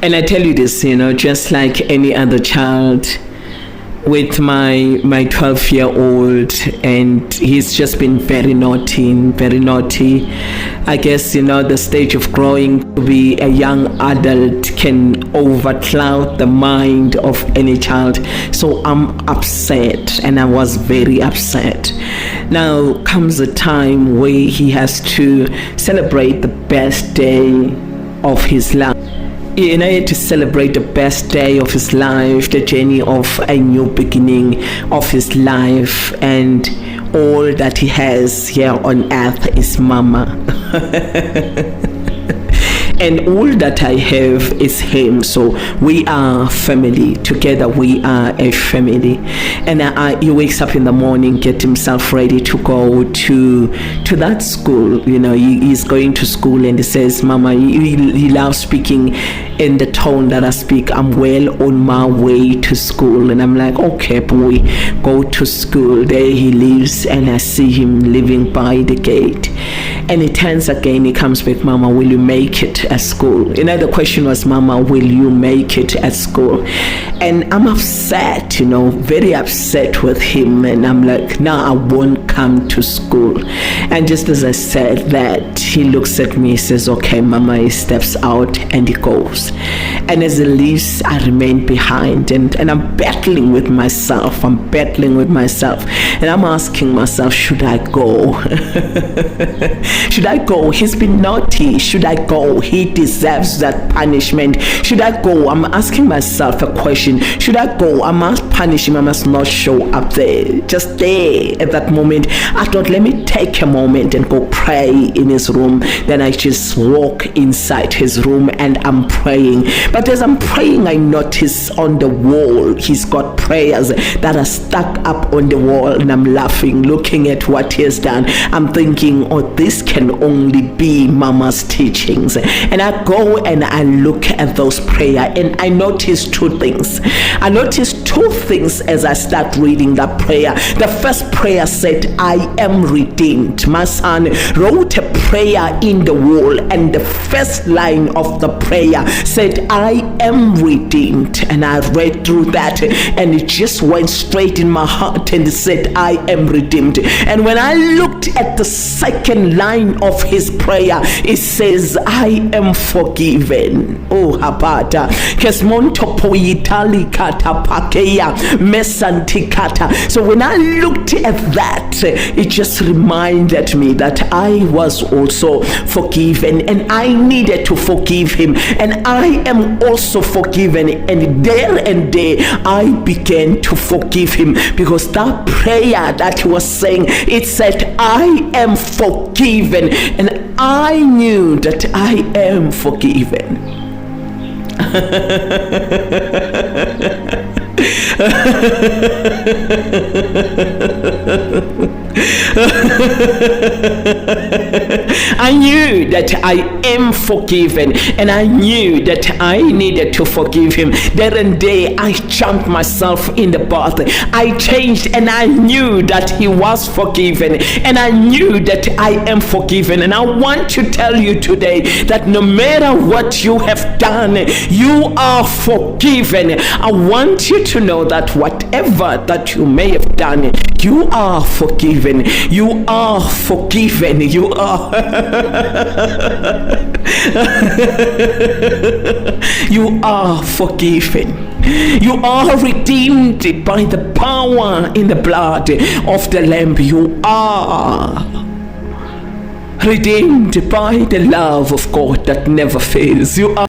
And I tell you this, just like any other child, with my 12-year-old, and he's just been very naughty. I guess the stage of growing to be a young adult can overcloud the mind of any child. So I'm upset, and I was very upset. Now comes a time where he has to celebrate the best day of his life. To celebrate the best day of his life, the journey of a new beginning of his life, and all that he has here on earth is mama. And all that I have is him. So we are family. Together we are a family. And he wakes up in the morning, get himself ready to go to that school. He's going to school, and he says, Mama, he loves speaking in the tone that I speak. I'm well on my way to school. And I'm like, okay, boy, go to school. There he lives, and I see him living by the gate. And he turns again, he comes back, Mama, will you make it at school? The question was, Mama, will you make it at school? And I'm upset, very upset with him. And I'm like, no, I won't come to school. And just as I said that, he looks at me, he says, okay, Mama. He steps out and he goes. And as he leaves, I remain behind, and I'm battling with myself. And I'm asking myself, should I go? Should I go? He's been naughty. Should I go? He deserves that punishment. Should I go? I'm asking myself a question. Should I go? I must punish him. I must not show up there. Just there at that moment, I thought, let me take a moment and go pray in his room. Then I just walk inside his room and I'm praying. But as I'm praying, I notice on the wall, he's got prayers that are stuck up on the wall. And I'm laughing, looking at what he has done. I'm thinking, oh, this can only be Mama's teachings. And I go and I look at those prayers, and I notice two things. As I start reading that prayer. The first prayer said, I am redeemed. My son wrote a prayer in the wall, and the first line of the prayer said, I am redeemed. And I read through that, and it just went straight in my heart, and it said, I am redeemed. And when I looked at the second line of his prayer, it says, I am forgiven. Oh, Habata. So when I looked at that, it just reminded me that I was also forgiven, and I needed to forgive him, and I am also forgiven. And there I began to forgive him, because that prayer that he was saying, it said, I am forgiven, and I knew that I am forgiven. I knew that I am forgiven, and I knew that I needed to forgive him. There and there, I jumped myself in the bath. I changed, and I knew that he was forgiven, and I knew that I am forgiven. And I want to tell you today that no matter what you have done, you are forgiven. I want you to know that whatever that you may have done, you are forgiven. You are forgiven. You are you are forgiven. You are redeemed by the power in the blood of the Lamb. You are redeemed by the love of God that never fails. You are